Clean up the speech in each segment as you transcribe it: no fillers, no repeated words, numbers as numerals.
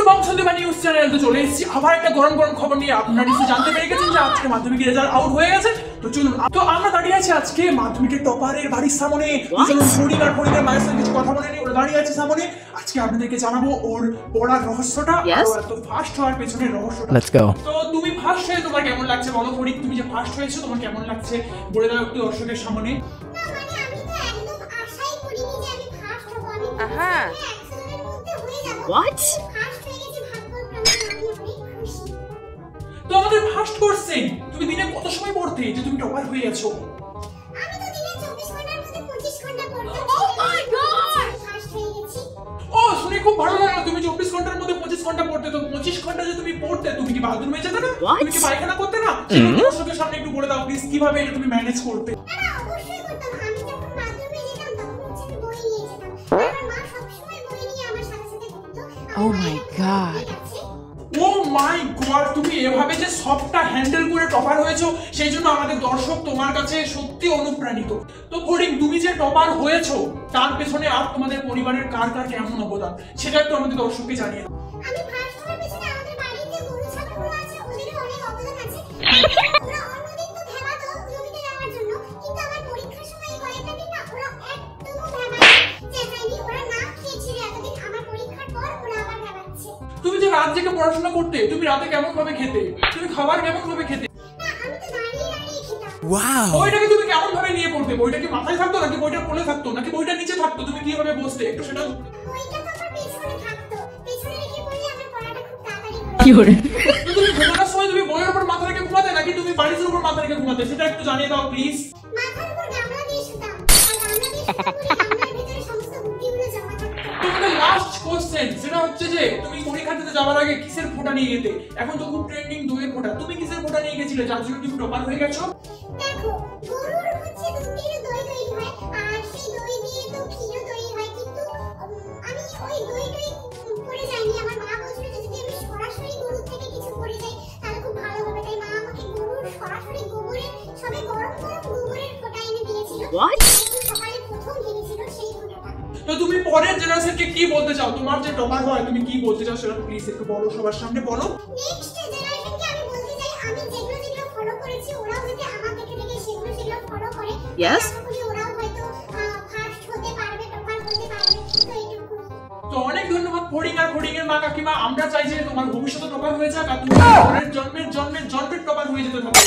বংশদেবা news channel তো চলে এসেছি আবার একটা গরম গরম খবর নিয়ে। আপনারা নিশ্চয়ই জানতে পেরে গেছেন যে আজকে মাধ্যমিক রেজাল্ট আউট হয়ে গেছে। তো চলুন, তো আমরা দাঁড়িয়ে আছি আজকে মাধ্যমিকের টপারের বাড়ির সামনে। চলুন ফরিদের মায়ের সঙ্গে কিছু কথা বলে নিই। ওরা দাঁড়িয়ে আছে সামনে। আজকে আপনাদেরকে জানাবো ওর পড়ার রহস্যটা আর এত ফার্স্ট হওয়ার পেছনের রহস্যটা। Let's go. তো তুমি ফার্স্ট হয়ে তোমার কেমন লাগছে বলো ফরিদ? তুমি যে ফার্স্ট হয়েছো তোমার কেমন লাগছে বলে দাও একটু দর্শকের সামনে। What? তো আমাদের ফার্স্ট কোশ্চেন, তুমি দিনে কত সময় পড়তে যে তুমি টপার হয়ে গেছো? আমি তো দিনে 24 ঘন্টার মধ্যে 25 ঘন্টা পড়তে। Oh my god! ফার্স্ট হয়ে গেছি। ও শুনে খুব ভালো লাগলো, তুমি 24 ঘন্টার মধ্যে 25 ঘন্টা পড়তে। তো 25 ঘন্টা যে তুমি পড়তে, তুমি কি বাথরুমে যেতে না? তুমি কি পায়খানা করতে না? সেটা দর্শকের সামনে একটু বলে দাও প্লিজ, কিভাবে এটা তুমি ম্যানেজ করতে? না অবশ্যই করতাম। আমি যখন বাথরুমে যেতাম তখন হচ্ছে আমি বই নিয়ে যেতাম। আমার মা সবসময় বই নিয়ে আমার সাথে সাথে ঘুরতো। Oh my god. Oh my God, তুমি এভাবে যে সবটা হ্যান্ডেল করে টপার হয়েছো সেই জন্য আমাদের দর্শক তোমার কাছে সত্যি অনুপ্রাণিত। তো ফরিদ, তুমি যে টপার হয়েছো তার পেছনে আর তোমাদের পরিবারের কার কার কেমন অবদান সেটা একটু আমাদের দর্শককে জানিয়ে দাও। আমি ফার্স্ট হওয়ার পেছনে আমাদের বাড়িতে গরু ছাগলগুলো আছে, ওদেরও অনেক অবদান আছে। ওরা অন্যদিন তো ভেবাতো জমিতে যাওয়ার জন্য, কিন্তু আমার পরীক্ষার সময় কয়েকটা দিন না ওরা একদমও চেঁচায়নি। ওরা না খেয়েছিল এতদিন, আমার পরীক্ষার পর ওরা আবার ভেবাচ্ছে। তুমি যে রাত জেগে পড়াশোনা করতে, তুমি রাতে কেমন ভাবে খেতে? তুমি খাবার কেমন ভাবে খেতে? না আমি তো দাঁড়িয়ে দাঁড়িয়ে খেতাম। Wow. বইটাকে তুমি কেমন ভাবে নিয়ে পড়তে? বইটা কি মাথায় থাকতো নাকি বইটা কোলে থাকতো নাকি বইটা নিচে থাকতো? তুমি কিভাবে বসতে একটু সেটা। বইটা তো আমার পেছনে থাকতো, পেছনে রেখে পড়লে আমার পড়াটা খুব তাড়াতাড়ি হয়ে কি করে? তো তুমি ঘুমানোর সময় তুমি বইয়ের উপর মাথা রেখে ঘুমাতে নাকি তুমি বালিশের উপর মাথা রেখে ঘুমাতে সেটা একটু জানিয়ে দাও প্লিজ। মাথার উপর গামলা দিয়ে শুতাম, আর গামলা দিয়ে শুতাম বলে গামলার ভিতরে সমস্ত বুদ্ধিগুলো জমা থাকতো। তোমাদের লাস্ট কোশ্চেন সেটা হচ্ছে যে তুমি পরীক্ষা দিতে যাওয়ার আগে কিসের ফোঁটা নিয়ে যেতে? এখন তো খুব ট্রেন্ডিং দইয়ের ফোঁটা। তুমি কিসের ফোঁটা নিয়ে গেছিলে যার জন্য তুমি টপার হয়ে গেছো? দেখো, গরুর হচ্ছে দুধ দিয়ে দই তৈরি হয়, আর সেই দই দিয়ে তো ক্ষীরও তৈরি হয়, কিন্তু আমি ওই দই পড়ে যাইনি। আমার মা বলছিল যে যদি আমি সরাসরি গরুর থেকে কিছু পড়ে যাই তাহলে খুব ভালো হবে, তাই মা আমাকে গরুর সরাসরি গোবরের সবে গরম গরম গোবরের ফোঁটা এনে দিয়েছিল। What? সকালে প্রথম কিনেছিল সেই ফোঁটাটা। তো তুমি পরের জেনারেশনকে কি বলতে চাও? তোমার যে টপার হয় তুমি কি বলতে চাও সেটা প্লিজ একটু বলো, সবার সামনে বলো। নেক্সট জেনারেশনকে আমি বলতে চাই আমি যেগুলো ফলো করেছি ওরাও যাতে আমার দেখে দেখে সেগুলো ফলো করে। Yes. আশা করি ওরাও হয়তো ফার্স্ট হতে পারবে, টপার হতে পারবে। তো এইটুকু। তো অনেক ধন্যবাদ ফরিং আর ফরিং এর মা কাকিমা। আমরা চাই যে তোমার ভবিষ্যতে টপার হয়ে যাক আর তুমি পরের জন্মের টপার হয়ে যেতে থাকো।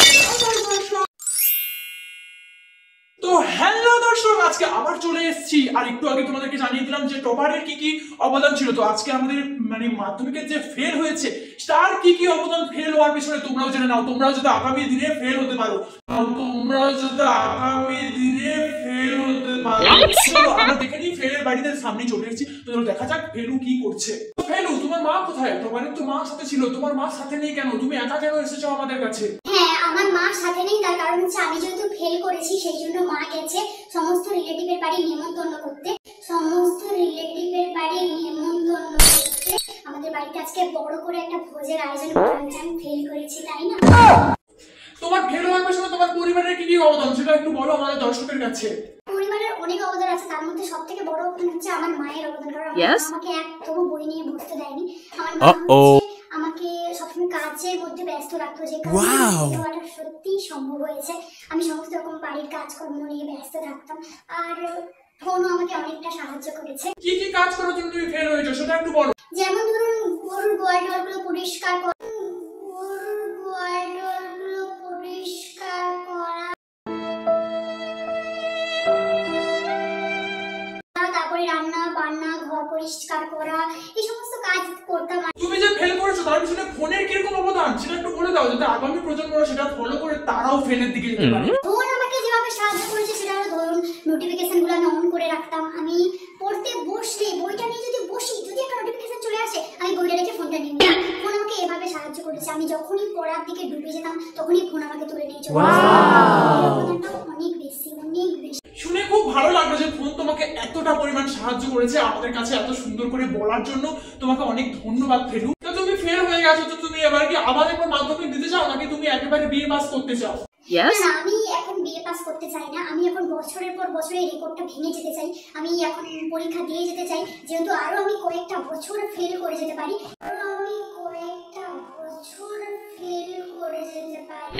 তো হ্যালো দর্শক, আজকে আবার চলে এসেছি। আর একটু আগে তোমাদেরকে জানিয়ে দিলাম যে টপারের কি কি অবদান ছিল। তো আজকে আমাদের মানে মাধ্যমিকের যে ফেল হয়েছে তার কি কি অবদান, ফেল হওয়ার পিছনে তোমরাও জেনে নাও। তোমরাও যাতে আগামী দিনে ফেল হতে পারো, চলো আমরা দেখে নিই। ফেলের বাড়িতে সামনে চলে এসেছি, তো দেখা যাক ফেলু কি করছে। ফেলু, তোমার মা কোথায়? টপারের তো মা সাথে ছিল, তোমার মা সাথে নেই কেন? তুমি একা কেন এসেছো আমাদের কাছে? হ্যাঁ, আমার মা সাথে নেই, তার কারণ হচ্ছে আমি যেহেতু ফেল করেছি সেই জন্য মা গেছে সমস্ত রিলেটিভের বাড়ি নিমন্ত্রণ করতে। আমাদের বাড়িতে আজকে বড় করে একটা ভোজের আয়োজন করা হয়েছে। আমি ফেল করেছি তাই না? তোমার ফেল হওয়ার পেছনে তোমার পরিবারের কি কি অবদান সেটা একটু বলো আমাদের দর্শকের কাছে। পরিবারের অনেক অবদান আছে, তার মধ্যে সবথেকে বড় অবদান হচ্ছে আমার মায়ের অবদান। কারণ আমাকে একদমও বই নিয়ে বসতে দেয়নি। আমার মা আমাকে সবসময় কাজের মধ্যে ব্যস্ত রাখতো, যে কারণে সত্যিই সম্ভব হয়েছে। আমি সমস্ত রকম বাড়ির কাজকর্ম নিয়ে ব্যস্ত থাকতাম, আর ফোনও আমাকে অনেকটা সাহায্য করেছে। কি কি কাজ করার জন্য তুমি ফেল হয়েছো সেটা একটু বলো। যেমন ধরুন গরুর গোয়ালগুলো পরিষ্কার করা, তারপরে রান্না বান্না, ঘর পরিষ্কার করা, এই সমস্ত কাজ করতাম। তুমি যে ফেল করেছো তার পিছনে ফোনের কিরকম অবদান সেটা একটু বলে দাও, যাতে আগামী প্রজন্মরা সেটা ফলো করে তারাও ফেলের দিকে যেতে পারে। ফোন আমাকে যেভাবে সাহায্য করেছে সেটা হলো ধরুন নোটিফিকেশনগুলো আমি অন করে রাখতাম। আমি পড়তে বসলে বইটা নিয়ে যদি বসি, যদি একটা নোটিফিকেশন চলে আসে আমি বইটা রেখে ফোনটা নিয়ে নিতাম। ফোন আমাকে এভাবে সাহায্য করেছে। আমি যখনই পড়ার দিকে ডুবে যেতাম তখনই ফোন আমাকে তুলে নিয়ে চলে আসতো। অনেক বেশি। শুনে খুব ভালো লাগলো যে ফোন তোমাকে এতটা পরিমাণ সাহায্য করেছে। আমাদের কাছে এত সুন্দর করে বলার জন্য তোমাকে অনেক ধন্যবাদ ফেলু। তো তুমি ফেল হয়ে গেছো, তো তুমি এবার কি আবার একবার মাধ্যমিক দিতে চাও নাকি তুমি একেবারে বিএ পাস করতে চাও? না, আমি এখন বিএ পাস করতে চাই না। আমি এখন বছরের পর বছর এই রেকর্ডটা ভেঙে যেতে চাই। আমি এখন পরীক্ষা দিয়ে যেতে চাই, যেহেতু আরো আমি কয়েকটা বছর ফেল করে যেতে পারি। বছর ফেল করে যেতে পারি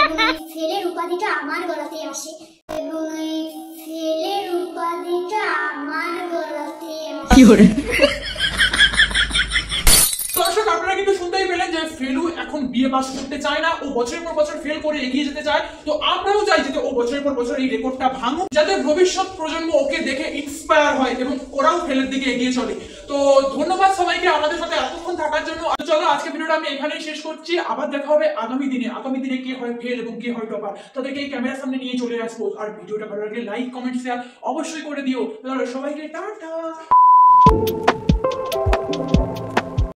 এবং এই ফেলের উপাধিটা আমার গলাতে আসে এবং এই ফেলের উপাধিটা আমার গলাতে আসে। দর্শক আপনারা কিন্তু শুনতেই পেলেন যে ফেলু এখন বিয়ে পাস করতে চায় না, ও বছরের পর বছর ফেল করে এগিয়ে যেতে চায়। তো আমরাও চাই যাতে ও বছরের পর বছর এই রেকর্ডটা ভাঙুক, যাতে ভবিষ্যৎ প্রজন্ম ওকে দেখে ইন্সপায়ার হয় এবং ওরাও ফেলের দিকে এগিয়ে চলে। তো ধন্যবাদ সবাইকে আমাদের সাথে এতক্ষণ থাকার জন্য। চলো আজকে ভিডিওটা আমি এখানেই শেষ করছি, আবার দেখা হবে আগামী দিনে কে হয় ফেল এবং কে হয় টপার, তাদেরকে এই ক্যামেরার সামনে নিয়ে চলে আসবো। আর ভিডিওটা ভালো লাগলে লাইক কমেন্ট শেয়ার অবশ্যই করে দিও। সবাইকে টাটা।